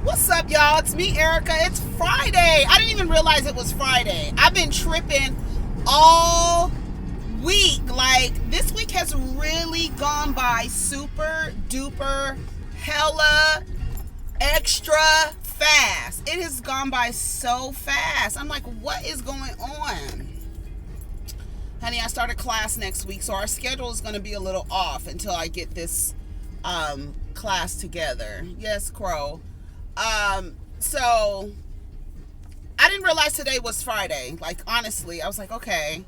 What's up, y'all? It's me, Erika. It's Friday. I didn't even realize it was Friday. I've been tripping all week. Like, this week has really gone by super duper hella extra fast. It has gone by so fast. I'm like, what is going on? Honey, I started class next week, so our schedule is going to be a little off until I get this class together. Yes, Crow. So I didn't realize today was Friday. Like, honestly, I was like, okay.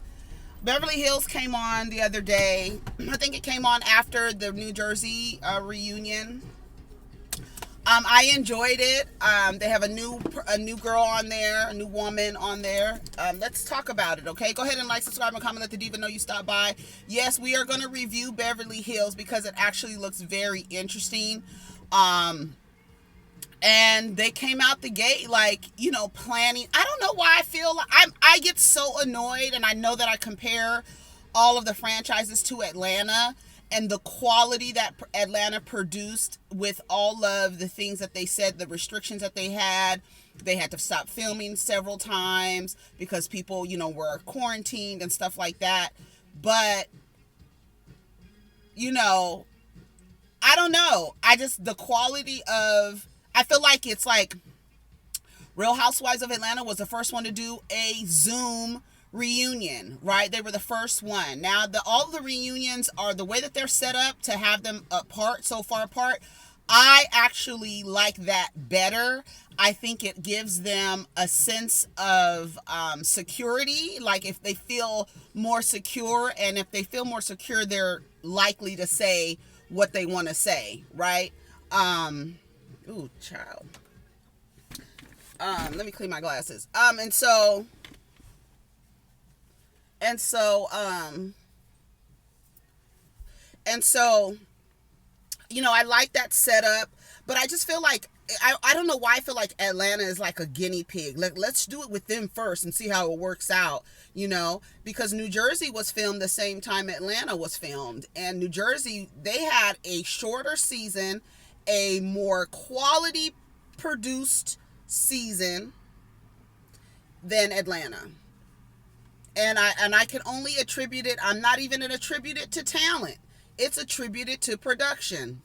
Beverly Hills came on the other day. I think it came on after the New Jersey reunion. I enjoyed it. They have a new girl on there, a new woman on there. Let's talk about it, okay? Go ahead and like, subscribe, and comment. Let the diva know you stopped by. Yes, we are going to review Beverly Hills because it actually looks very interesting. And they came out the gate like, planning. I don't know why I feel like I get so annoyed, and I know that I compare all of the franchises to Atlanta and the quality that Atlanta produced with all of the things that they said, the restrictions that they had. They had to stop filming several times because people, were quarantined and stuff like that. But, I don't know. The quality of, I feel like it's like Real Housewives of Atlanta was the first one to do a Zoom reunion, right? They were the first one. Now, all the reunions are the way that they're set up to have them apart, so far apart. I actually like that better. I think it gives them a sense of security. Like, if they feel more secure, and if they feel more secure, they're likely to say what they want to say, right? Ooh, child. Let me clean my glasses. And so, I like that setup, but I just feel like, I don't know why I feel like Atlanta is like a guinea pig. Like, let's do it with them first and see how it works out, because New Jersey was filmed the same time Atlanta was filmed. And New Jersey, they had a shorter season, a more quality produced season than Atlanta. And I can only attribute it, I'm not even going to attribute it to talent. It's attributed to production.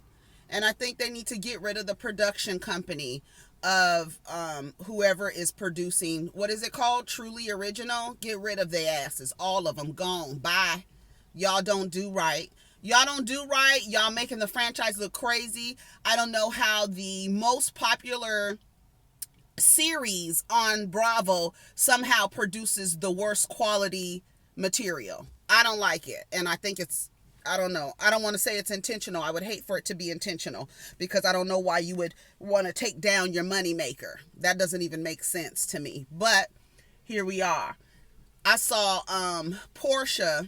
And I think they need to get rid of the production company of whoever is producing, what is it called? Truly Original? Get rid of their asses. All of them gone. Bye. Y'all don't do right. Y'all making the franchise look crazy. I don't know how the most popular series on Bravo somehow produces the worst quality material. I don't like it. And I think I don't know. I don't want to say it's intentional. I would hate for it to be intentional, because I don't know why you would want to take down your moneymaker. That doesn't even make sense to me. But here we are. I saw Portia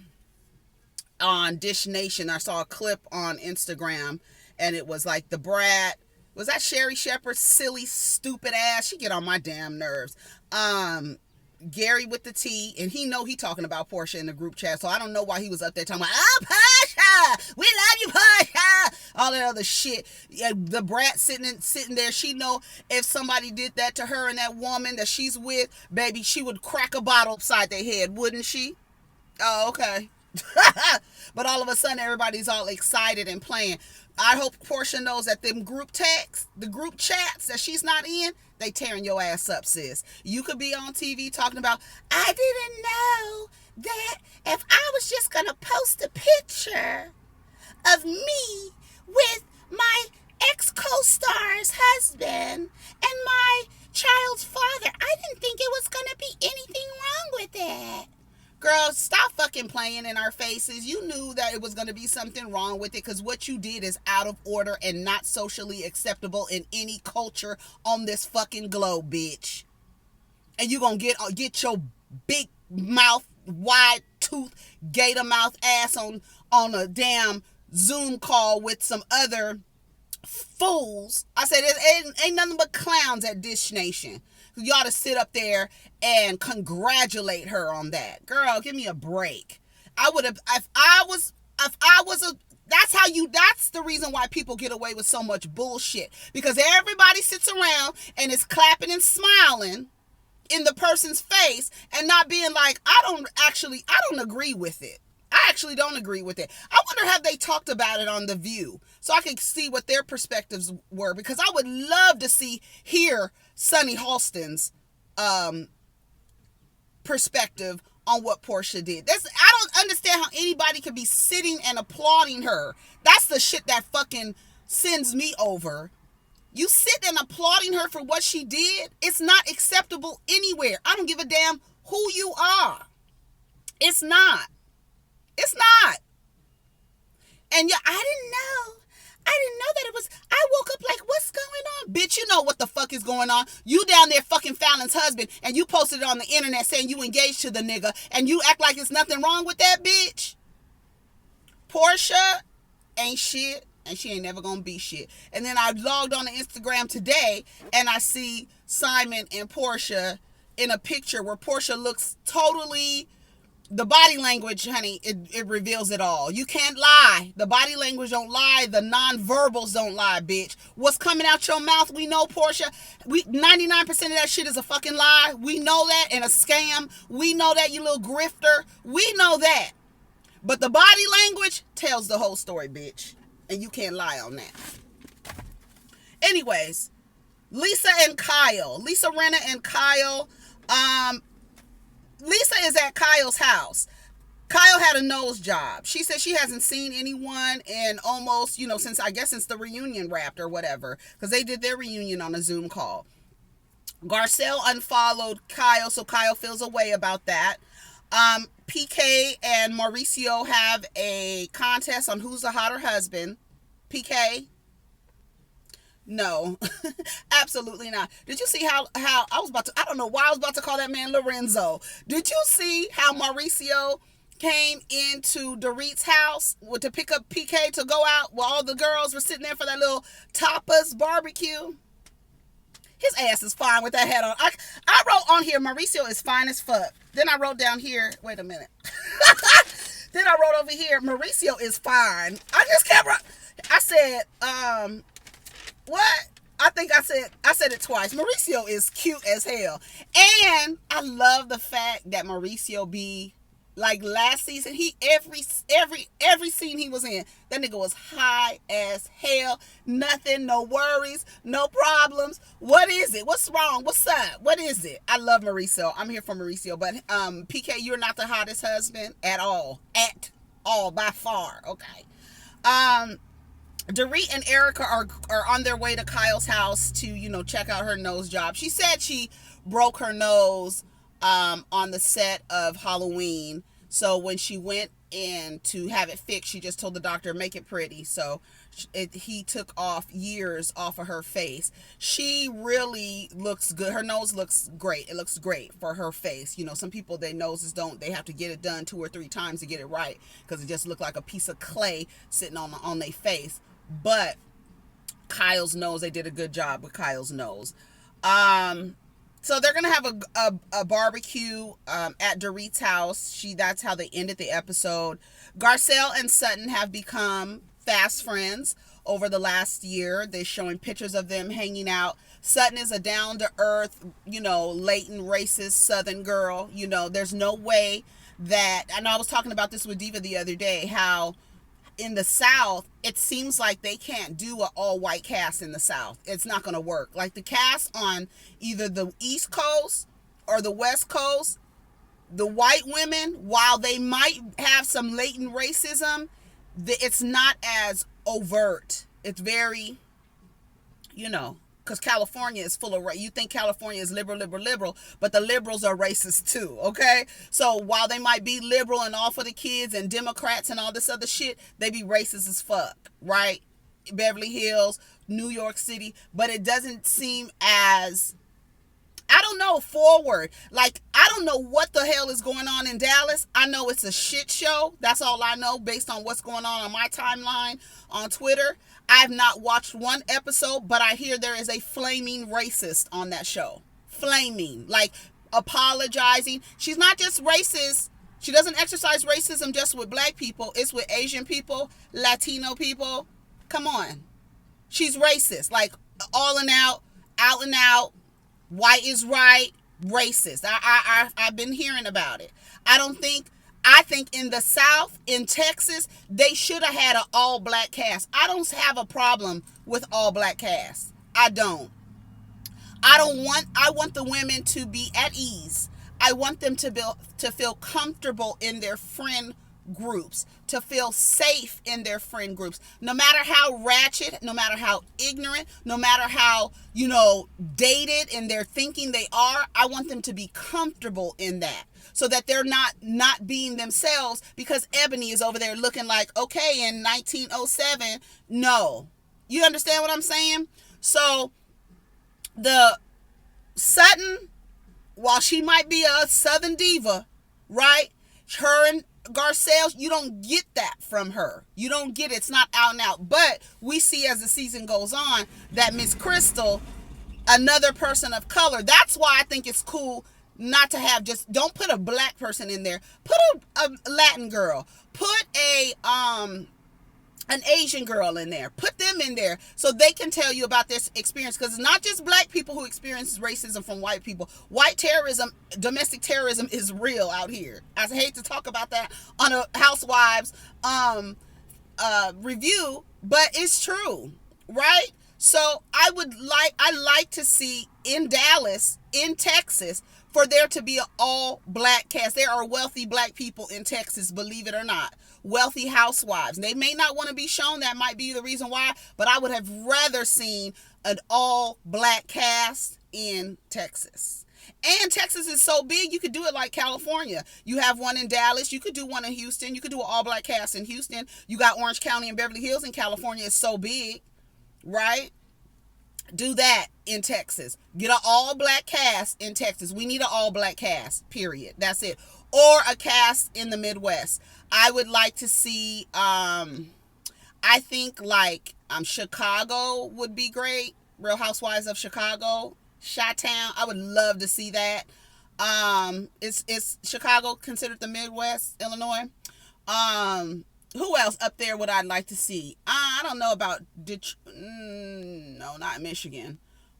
on Dish Nation. I saw a clip on Instagram, and it was like the brat. Was that Sherry Shepherd's silly, stupid ass? She get on my damn nerves. Gary with the T, and he talking about Portia in the group chat, so I don't know why he was up there talking about, oh, Portia, we love you, Portia, all that other shit. Yeah, the brat sitting there, she know if somebody did that to her and that woman that she's with, baby, she would crack a bottle upside their head, wouldn't she? Oh, okay. But all of a sudden, everybody's all excited and playing. I hope Portia knows that them group texts, the group chats that she's not in, they tearing your ass up, sis. You could be on TV talking about, I didn't know that if I was just going to post a picture of me with my ex-co-star's husband and my child's father, I didn't think it was going to be anything wrong with that. Girl, stop fucking playing in our faces. You knew that it was going to be something wrong with it, because what you did is out of order and not socially acceptable in any culture on this fucking globe, bitch. And you going to get your big mouth, wide tooth, gator mouth ass on a damn Zoom call with some other fools. I said, it ain't nothing but clowns at Dish Nation. You ought to sit up there and congratulate her on that. Girl, give me a break. I would have, if I was That's the reason why people get away with so much bullshit. Because everybody sits around and is clapping and smiling in the person's face and not being like, I don't agree with it. I actually don't agree with it. I wonder, have they talked about it on The View so I can see what their perspectives were, because I would love to hear Sunny Halston's perspective on what Portia did. I don't understand how anybody could be sitting and applauding her. That's the shit that fucking sends me over. You sit and applauding her for what she did. It's not acceptable anywhere. I don't give a damn who you are. It's not. It's not. And yeah, I didn't know that it was, I woke up like, what's going on? Bitch, you know what the fuck is going on. You down there fucking Fallon's husband, and you posted it on the internet saying you engaged to the nigga, and you act like there's nothing wrong with that, bitch. Portia ain't shit, and she ain't never gonna be shit. And then I logged on to Instagram today, and I see Simon and Portia in a picture where Portia looks totally... The body language, honey, it reveals it all. You can't lie. The body language don't lie. The non-verbals don't lie, bitch. What's coming out your mouth, we know, Portia. 99% of that shit is a fucking lie. We know that, and a scam. We know that, you little grifter. We know that. But the body language tells the whole story, bitch. And you can't lie on that. Anyways, Lisa Rinna and Kyle, Lisa is at Kyle's house. Kyle had a nose job. She said she hasn't seen anyone in almost, since the reunion wrapped or whatever, because they did their reunion on a Zoom call. Garcelle unfollowed Kyle, so Kyle feels a way about that. PK and Mauricio have a contest on who's the hotter husband. PK? No, absolutely not. Did you see how I don't know why I was about to call that man Lorenzo. Did you see how Mauricio came into Dorit's house to pick up PK to go out while all the girls were sitting there for that little tapas barbecue? His ass is fine with that hat on. I wrote on here, Mauricio is fine as fuck. Then I wrote down here, wait a minute. Then I wrote over here, Mauricio is fine. I just kept, I said, what? I think I said it twice. Mauricio is cute as hell. And I love the fact that Mauricio be like last season, every scene he was in, that nigga was high as hell. Nothing, no worries, no problems. What is it? What's wrong? What's up? What is it? I love Mauricio. I'm here for Mauricio. But PK, you're not the hottest husband at all. At all, by far. Okay. Dorit and Erika are on their way to Kyle's house to, check out her nose job. She said she broke her nose on the set of Halloween. So when she went in to have it fixed, she just told the doctor, make it pretty. So he took off years off of her face. She really looks good. Her nose looks great. It looks great for her face. Some people, their noses they have to get it done 2 or 3 times to get it right, because it just looked like a piece of clay sitting on their face. But Kyle's nose, they did a good job with Kyle's nose. So they're gonna have a barbecue at Dorit's house. That's how they ended the episode. Garcelle and Sutton have become fast friends over the last year. They're showing pictures of them hanging out. Sutton is a down-to-earth, latent racist Southern girl. There's no way that, I know I was talking about this with Diva the other day, how in the South, it seems like they can't do an all-white cast in the South. It's not going to work. Like the cast on either the East Coast or the West Coast, the white women, while they might have some latent racism, it's not as overt. It's very, because California is full of, you think California is liberal, but the liberals are racist too, okay? So while they might be liberal and all for the kids and Democrats and all this other shit, they be racist as fuck, right? Beverly Hills, New York City, but it doesn't seem as, I don't know, forward. Like, I don't know what the hell is going on in Dallas. I know it's a shit show. That's all I know based on what's going on my timeline on Twitter. I've not watched one episode, but I hear there is a flaming racist on that show. Flaming. Like, apologizing. She's not just racist. She doesn't exercise racism just with black people. It's with Asian people, Latino people. Come on. She's racist. Like, all and out and out. White is right. Racist. I've been hearing about it. I think in the South, in Texas, they should have had an all-black cast. I don't have a problem with all-black cast. I don't. I want the women to be at ease. I want them to feel comfortable in their friend groups, to feel safe in their friend groups. No matter how ratchet, no matter how ignorant, no matter how, dated in their thinking they are, I want them to be comfortable in that, so that they're not being themselves because Ebony is over there looking like, okay, in 1907. No. You understand what I'm saying? So the Sutton, while she might be a Southern diva, right? Her and Garcelle, you don't get that from her. You don't get it. It's not out and out. But we see as the season goes on that Miss Crystal, another person of color. That's why I think it's cool not to have don't put a black person in there. Put a Latin girl. Put an Asian girl in there. Put them in there so they can tell you about this experience, because it's not just black people who experience racism from white people. White terrorism, domestic terrorism is real out here. I hate to talk about that on a Housewives review, but it's true, right? So I like to see in Dallas, in Texas, for there to be an all-black cast. There are wealthy black people in Texas, believe it or not. Wealthy housewives. They may not want to be shown. That might be the reason why, but I would have rather seen an all-black cast in Texas. And Texas is so big, you could do it like California. You have one in Dallas. You could do one in Houston. You could do an all-black cast in Houston. You got Orange County and Beverly Hills in California. It's so big, right? Do that in Texas. Get an all-black cast in Texas. We need an all-black cast, period. That's it. Or a cast in the Midwest. I would like to see, I think Chicago would be great. Real Housewives of Chicago. Chi-Town. I would love to see that. Is Chicago considered the Midwest, Illinois? Who else up there would I like to see? I don't know about no, not Michigan.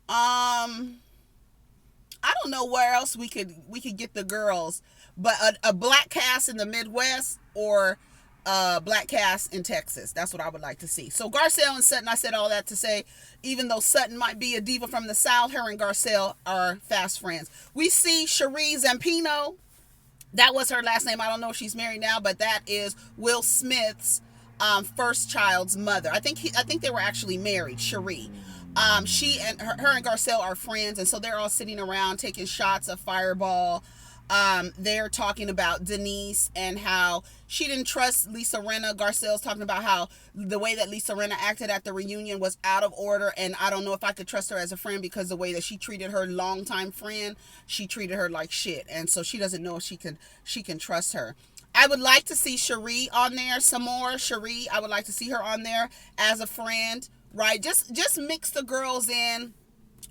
I don't know where else we could get the girls, but a black cast in the Midwest or a black cast in Texas. That's what I would like to see. So Garcelle and Sutton, I said all that to say, even though Sutton might be a diva from the South, her and Garcelle are fast friends. We see Cherie Zampino. That was her last name. I don't know if she's married now, but that is Will Smith's first child's mother. I think they were actually married, Cherie. She and her and Garcelle are friends, and so they're all sitting around taking shots of Fireball. They're talking about Denise and how she didn't trust Lisa Rinna. Garcelle's talking about how the way that Lisa Rinna acted at the reunion was out of order, and I don't know if I could trust her as a friend because the way that she treated her longtime friend, she treated her like shit, and so she doesn't know if she can trust her. I would like to see Cherie on there some more. Cherie, I would like to see her on there as a friend, right? Just mix the girls in.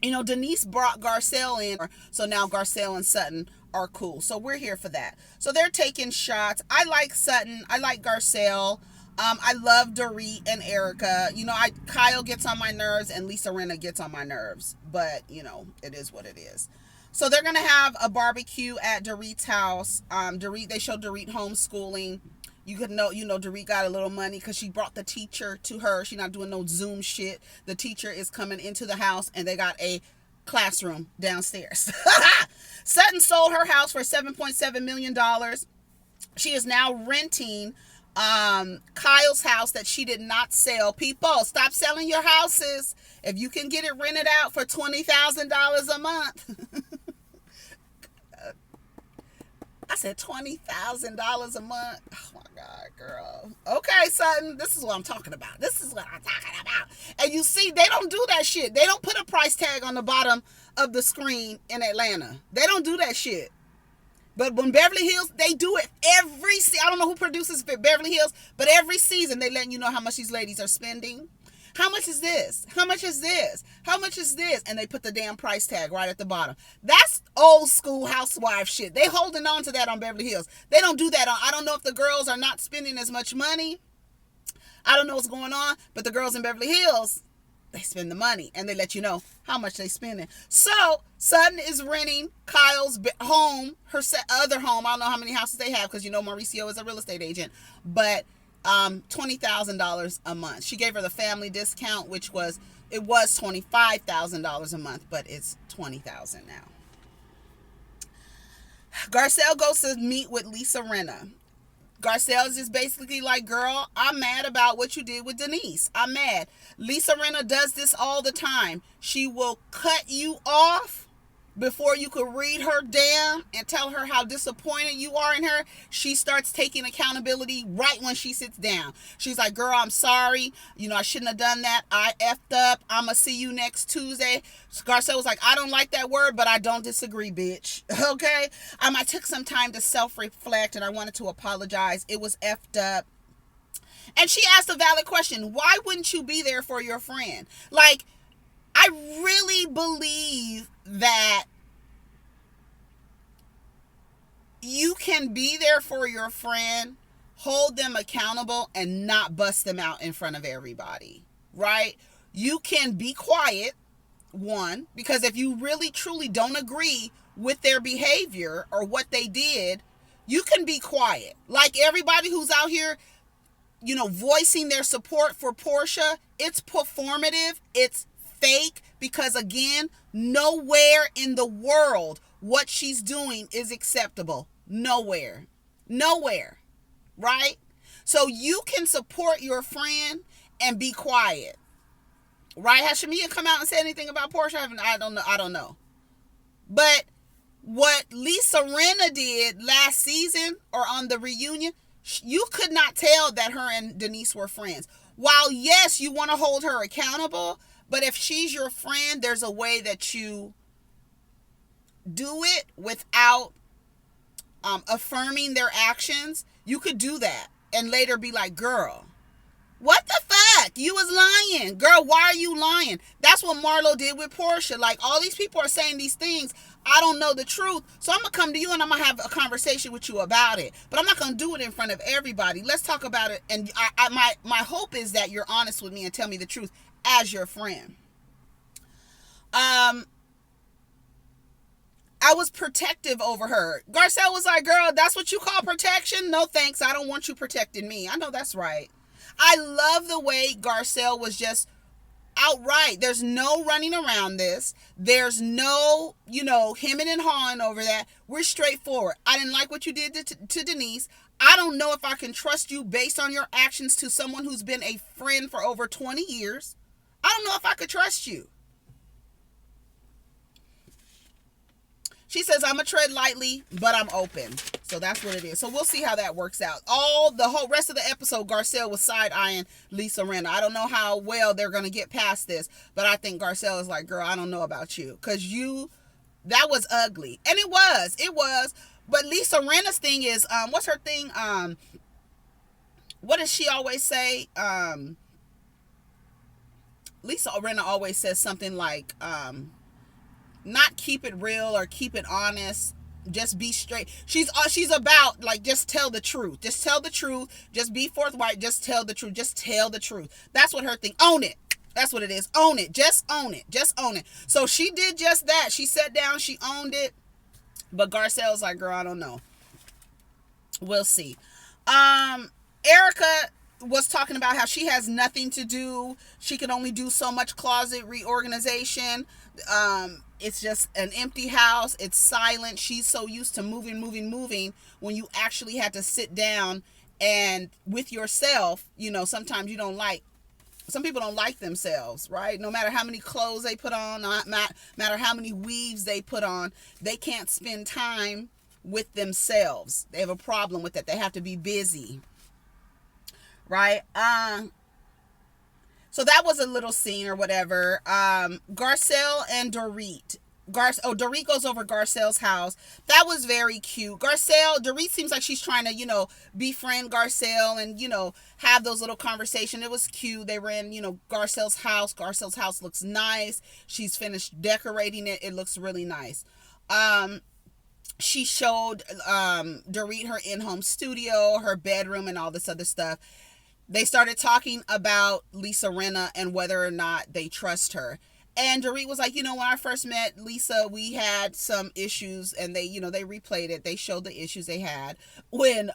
Denise brought Garcelle in, so now Garcelle and Sutton are cool. So we're here for that. So they're taking shots. I like Sutton. I like Garcelle. I love Dorit and Erika. Kyle gets on my nerves and Lisa Rinna gets on my nerves. But, it is what it is. So they're going to have a barbecue at Dorit's house. They showed Dorit homeschooling. You could know, Dorit got a little money because she brought the teacher to her. She's not doing no Zoom shit. The teacher is coming into the house and they got a classroom downstairs. Sutton sold her house for $7.7 million. She is now renting Kyle's house that she did not sell. People, stop selling your houses. If you can get it rented out for $20,000 a month. I said $20,000 a month. Oh my God, girl. Okay, Sutton, this is what I'm talking about. And you see, they don't do that shit. They don't put a price tag on the bottom of the screen in Atlanta. They don't do that shit. But when Beverly Hills, they do it every season. I don't know who produces Beverly Hills, but every season they letting you know how much these ladies are spending. How much is this? How much is this? How much is this? And they put the damn price tag right at the bottom. That's old school housewife shit. They holding on to that on Beverly Hills. They don't do that on, I don't know if the girls are not spending as much money. I don't know what's going on, but the girls in Beverly Hills, they spend the money and they let you know how much they spending. So Sutton is renting Kyle's home, her other home. I don't know how many houses they have because you know Mauricio is a real estate agent, but $20,000 a month. She gave her the family discount, which was $25,000 a month, but it's $20,000 now. Garcelle goes to meet with Lisa Rinna. Garcelle is just basically like, girl, I'm mad about what you did with Denise. I'm mad. Lisa Rinna does this all the time. She will cut you off before you could read her down and tell her how disappointed you are in her. She starts taking accountability right when she sits down. She's like, girl, I'm sorry. You know, I shouldn't have done that. I effed up. I'm going to see you next Tuesday. Garcelle was like, I don't like that word, but I don't disagree, bitch. Okay? I took some time to self-reflect and I wanted to apologize. It was effed up. And she asked a valid question. Why wouldn't you be there for your friend? Like, I really believe that you can be there for your friend, hold them accountable, and not bust them out in front of everybody, right? You can be quiet, one, because if you really truly don't agree with their behavior or what they did, you can be quiet. Like everybody who's out here, you know, voicing their support for Portia, it's performative, it's fake, because again, nowhere in the world what she's doing is acceptable. Nowhere, right? So you can support your friend and be quiet, right? Has Shamia come out and said anything about Portia? I don't know. But what Lisa Rinna did last season or on the reunion, you could not tell that her and Denise were friends. While yes, you want to hold her accountable, but if she's your friend, there's a way that you do it without affirming their actions. You could do that and later be like, girl, what the fuck? You was lying. Girl, why are you lying? That's what Marlo did with Portia. Like, all these people are saying these things. I don't know the truth. So I'm going to come to you and I'm going to have a conversation with you about it. But I'm not going to do it in front of everybody. Let's talk about it. And my hope is that you're honest with me and tell me the truth as your friend. I was protective over her. Garcelle was like, girl, that's what you call protection? No thanks. I don't want you protecting me. I know that's right. I love the way Garcelle was just outright. There's no running around this. There's no, hemming and hawing over that. We're straightforward. I didn't like what you did to Denise. I don't know if I can trust you based on your actions to someone who's been a friend for over 20 years. I don't know if I could trust you. She says, I'm going to tread lightly, but I'm open. So that's what it is. So we'll see how that works out. The whole rest of the episode, Garcelle was side-eyeing Lisa Rinna. I don't know how well they're going to get past this, but I think Garcelle is like, girl, I don't know about you. Because that was ugly. And it was. But Lisa Rinna's thing is, what's her thing? What does she always say? Lisa Rinna always says something like, not keep it real or keep it honest. Just be straight. She's about like, just tell the truth. Just tell the truth. Just be forthright. Just tell the truth. Just tell the truth. That's what her thing. Own it. That's what it is. Own it. Just own it. Just own it. So she did just that. She sat down. She owned it. But Garcelle's like, girl, I don't know. We'll see. Erika was talking about how she has nothing to do. She can only do so much closet reorganization. It's just an empty house. It's silent. She's so used to moving. When you actually had to sit down and with yourself, sometimes some people don't like themselves, right? No matter how many clothes they put on, no matter how many weaves they put on, they can't spend time with themselves. They have a problem with that. They have to be busy, right? So that was a little scene or whatever. Garcelle and Dorit. Dorit goes over Garcelle's house. That was very cute. Dorit seems like she's trying to, befriend Garcelle and, have those little conversations. It was cute. They were in, Garcelle's house. Garcelle's house looks nice. She's finished decorating it. It looks really nice. Um, she showed Dorit her in-home studio, her bedroom, and all this other stuff. They started talking about Lisa Rinna and whether or not they trust her. And Dorit was like, when I first met Lisa, we had some issues, and they replayed it. They showed the issues they had when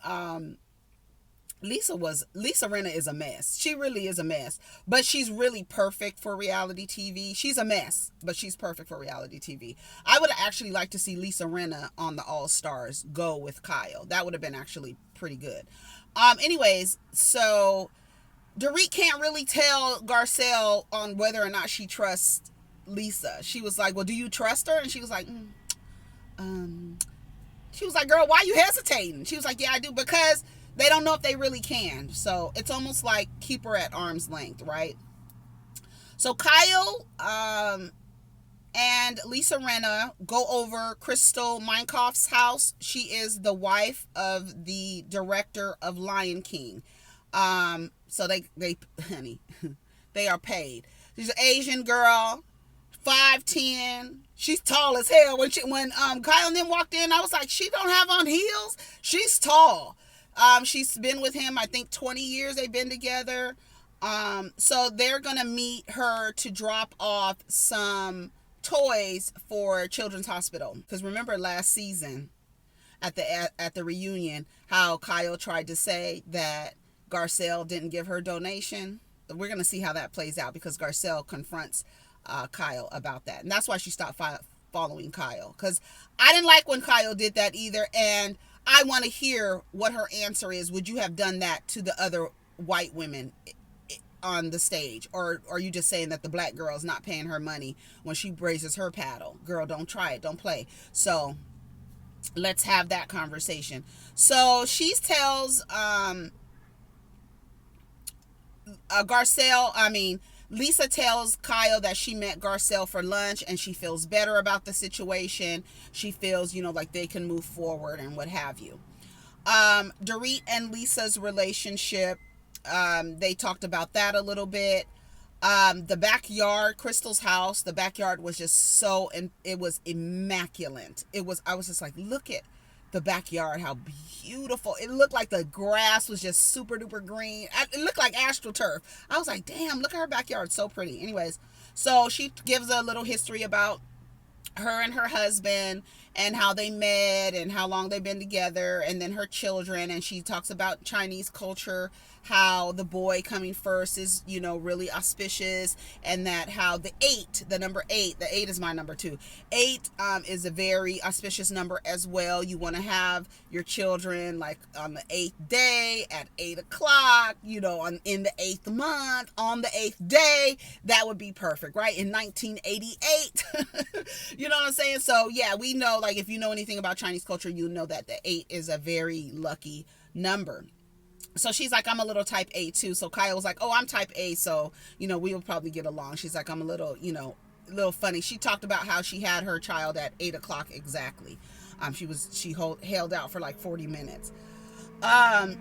Lisa Rinna is a mess. She really is a mess. But she's really perfect for reality TV. She's a mess, but she's perfect for reality TV. I would actually like to see Lisa Rinna on the All Stars go with Kyle. That would have been actually pretty good. Anyways, so Dorit can't really tell Garcelle on whether or not she trusts Lisa. She was like, well, do you trust her? And she was like, she was like, girl, why are you hesitating? She was like, yeah, I do, because they don't know if they really can. So it's almost like keep her at arm's length, right? So Kyle and Lisa Rinna go over Crystal Minkoff's house. She is the wife of the director of Lion King. So they honey, they are paid. She's an Asian girl, 5'10". She's tall as hell. When Kyle and them walked in, I was like, she don't have on heels. She's tall. She's been with him, I think 20 years they've been together. So they're gonna meet her to drop off some toys for Children's Hospital. Because remember last season at the reunion, how Kyle tried to say that Garcelle didn't give her donation. We're gonna see how that plays out, because Garcelle confronts Kyle about that, and that's why she stopped following Kyle. Because I didn't like when Kyle did that either, and I want to hear what her answer is. Would you have done that to the other white women on the stage? Or are you just saying that the black girl's not paying her money when she raises her paddle? Girl, don't try it. Don't play. So let's have that conversation. So she tells Lisa tells Kyle that she met Garcelle for lunch and she feels better about the situation. She feels, like they can move forward and what have you. Dorit and Lisa's relationship, they talked about that a little bit. The backyard, Crystal's house, the backyard was just it was immaculate. I was just like, look at the backyard, how beautiful. It looked like the grass was just super duper green. It looked like astroturf. I was like, damn, look at her backyard, so pretty. Anyways, so she gives a little history about her and her husband and how they met and how long they've been together, and then her children. And she talks about Chinese culture, how the boy coming first is, really auspicious, and that how the number 8, the 8 is my number too. 8 is a very auspicious number as well. You want to have your children like on the 8th day at 8 o'clock, in the 8th month, on the 8th day. That would be perfect, right? In 1988. You know what I'm saying? So yeah, we know, like, if you know anything about Chinese culture, you know that the 8 is a very lucky number. So she's like, I'm a little type A too. So Kyle was like, oh, I'm type A, so we will probably get along. She's like, I'm a little, little funny. She talked about how she had her child at 8 o'clock exactly. She held out for like 40 minutes. Now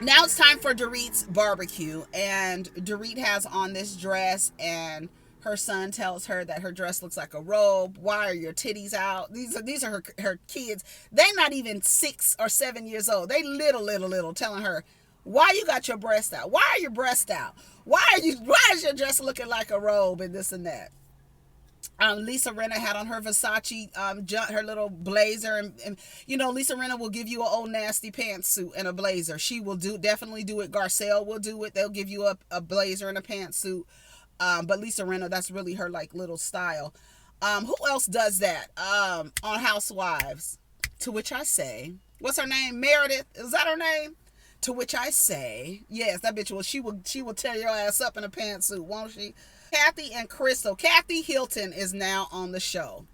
it's time for Dorit's barbecue, and Dorit has on this dress, and her son tells her that her dress looks like a robe. Why are your titties out? These are her kids. They're not even 6 or 7 years old. They little, telling her, why you got your breast out? Why are your breasts out? Why is your dress looking like a robe and this and that? Lisa Rinna had on her Versace, her little blazer, and Lisa Rinna will give you an old nasty pantsuit and a blazer. She will definitely do it. Garcelle will do it. They'll give you a blazer and a pantsuit. But Lisa Rinna, that's really her like little style. Who else does that? On Housewives? To which I say, what's her name? Meredith? Is that her name? To which I say, yes, that bitch will. She will tear your ass up in a pantsuit, won't she? Kathy and Crystal. Kathy Hilton is now on the show.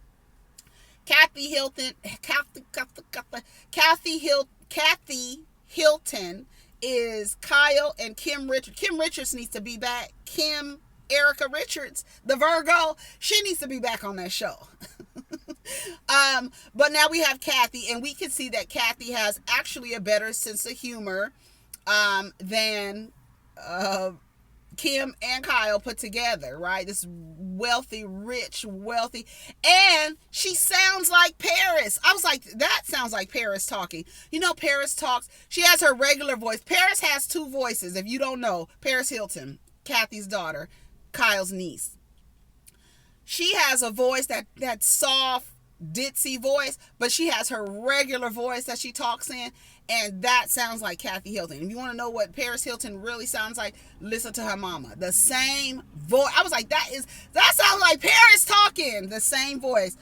Kathy Hilton is Kyle and Kim Richards. Kim Richards needs to be back. Erika Richards, the Virgo, she needs to be back on that show. But now we have Kathy, and we can see that Kathy has actually a better sense of humor than Kim and Kyle put together, right? This wealthy, rich, wealthy. And she sounds like Paris. I was like, that sounds like Paris talking. You know, Paris talks. She has her regular voice. Paris has two voices, if you don't know. Paris Hilton, Kathy's daughter, Kyle's niece. She has a voice that soft, ditzy voice, but she has her regular voice that she talks in, and that sounds like Kathy Hilton. If you want to know what Paris Hilton really sounds like, listen to her mama. The same voice. I was like, that sounds like Paris talking. The same voice.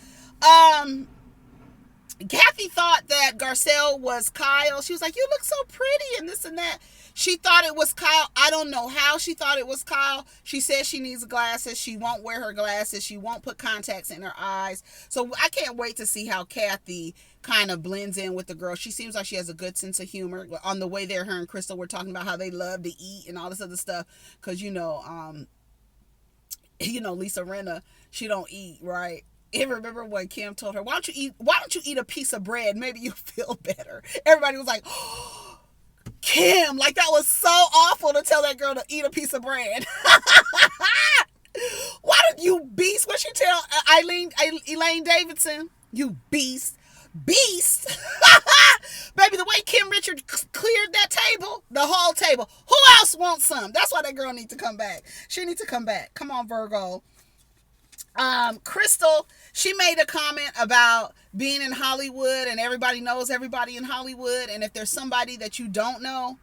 Kathy thought that Garcelle was Kyle. She was like, you look so pretty and this and that. She thought it was Kyle. I don't know how she thought it was Kyle. She says she needs glasses. She won't wear her glasses. She won't put contacts in her eyes. So I can't wait to see how Kathy kind of blends in with the girl. She seems like she has a good sense of humor. On the way there, her and Crystal were talking about how they love to eat and all this other stuff. Because, Lisa Rinna, she don't eat, right? And remember when Kim told her, why don't you eat a piece of bread? Maybe you'll feel better. Everybody was like, oh, Kim, like that was so awful to tell that girl to eat a piece of bread. Why did you beast? What she tell Elaine Davidson? You beast. Beast. Baby, the way Kim Richard cleared that table, the whole table. Who else wants some? That's why that girl needs to come back. She needs to come back. Come on, Virgo. Crystal, she made a comment about being in Hollywood and everybody knows everybody in Hollywood, and if there's somebody that you don't know,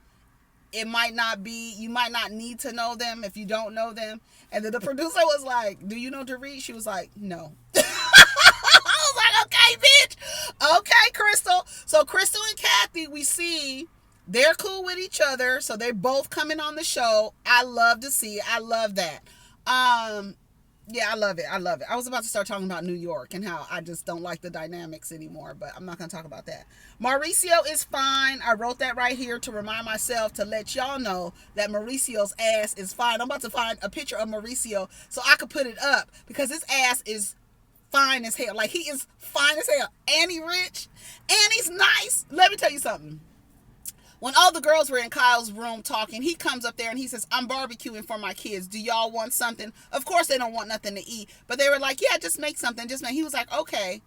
you might not need to know them if you don't know them. And then the producer was like, do you know Dorit? She was like, no. I was like, okay, bitch. Okay, Crystal. So Crystal and Kathy, we see they're cool with each other, so they're both coming on the show. I love to see it. I love that. Yeah, I love it. I love it. I was about to start talking about New York and how I just don't like the dynamics anymore, but I'm not going to talk about that. Mauricio is fine. I wrote that right here to remind myself to let y'all know that Mauricio's ass is fine. I'm about to find a picture of Mauricio so I could put it up because his ass is fine as hell. Like, he is fine as hell. And he's rich. And he's nice. Let me tell you something. When all the girls were in Kyle's room talking, he comes up there and he says, I'm barbecuing for my kids. Do y'all want something? Of course they don't want nothing to eat. But they were like, yeah, just make something. He was like, okay.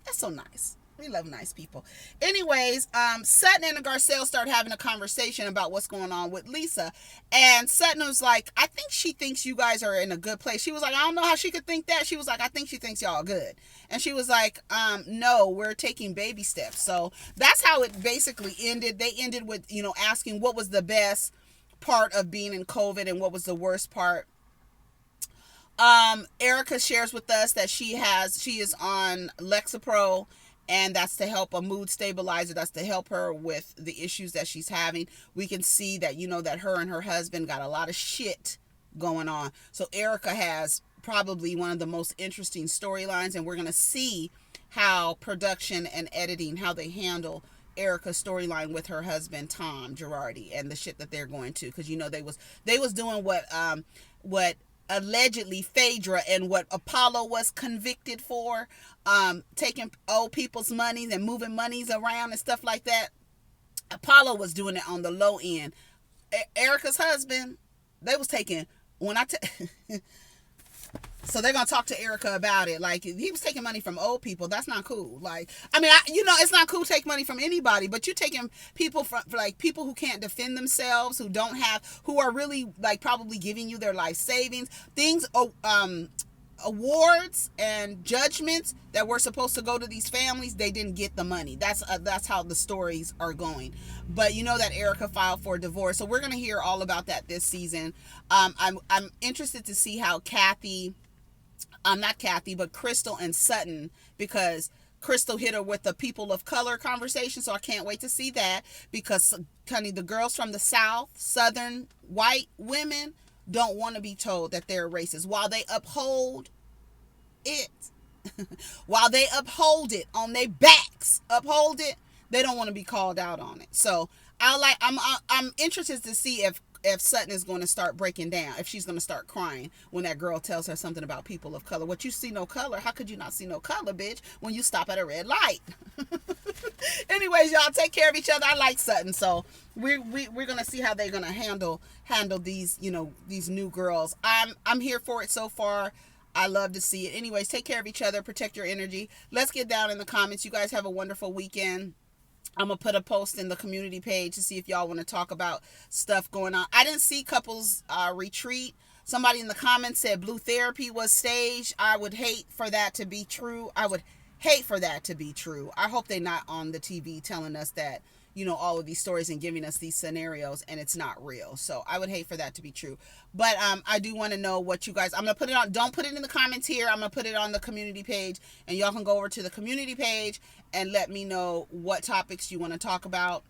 That's so nice. We love nice people. Anyways, Sutton and Garcelle start having a conversation about what's going on with Lisa. And Sutton was like, I think she thinks you guys are in a good place. She was like, I don't know how she could think that. She was like, I think she thinks y'all good. And she was like, no, we're taking baby steps. So that's how it basically ended. They ended with, asking what was the best part of being in COVID and what was the worst part. Erika shares with us that she is on Lexapro, and that's to help a mood stabilizer. That's to help her with the issues that she's having. We can see that, that her and her husband got a lot of shit going on. So Erika has probably one of the most interesting storylines, and we're going to see how production and editing, how they handle Erika's storyline with her husband, Tom Girardi, and the shit that they're going to. Because, they was doing what allegedly Phaedra and what Apollo was convicted for, taking old people's monies and moving monies around and stuff like that. Apollo was doing it on the low end. Erika's husband, they was taking, so they're going to talk to Erika about it. Like, he was taking money from old people. That's not cool. Like, it's not cool to take money from anybody, but you're taking people from, like, people who can't defend themselves, who are really, like, probably giving you their life savings. Awards and judgments that were supposed to go to these families, they didn't get the money. That's how the stories are going. But that Erika filed for divorce. So we're going to hear all about that this season. I'm interested to see how Crystal and Sutton, because Crystal hit her with the people of color conversation, so I can't wait to see that, because, honey, the girls from the South, Southern white women, don't want to be told that they're racist. While they uphold it, on their backs, they don't want to be called out on it. So I'm interested to see if Sutton is going to start breaking down, if she's going to start crying when that girl tells her something about people of color. What, you see no color? How could you not see no color, bitch, when you stop at a red light? Anyways, y'all take care of each other. I like Sutton, so we're gonna see how they're gonna handle these, these new girls. I'm here for it so far. I love to see it. Anyways, take care of each other, protect your energy. Let's get down in the comments. You guys have a wonderful weekend. I'm going to put a post in the community page to see if y'all want to talk about stuff going on. I didn't see couples retreat. Somebody in the comments said blue therapy was staged. I would hate for that to be true. I would hate for that to be true. I hope they're not on the TV telling us that, all of these stories and giving us these scenarios and it's not real. So I would hate for that to be true. But I do want to know what you guys, I'm going to put it on, don't put it in the comments here. I'm going to put it on the community page, and y'all can go over to the community page and let me know what topics you want to talk about.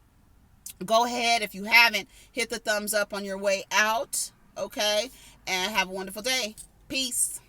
Go ahead, if you haven't, hit the thumbs up on your way out, okay? And have a wonderful day. Peace.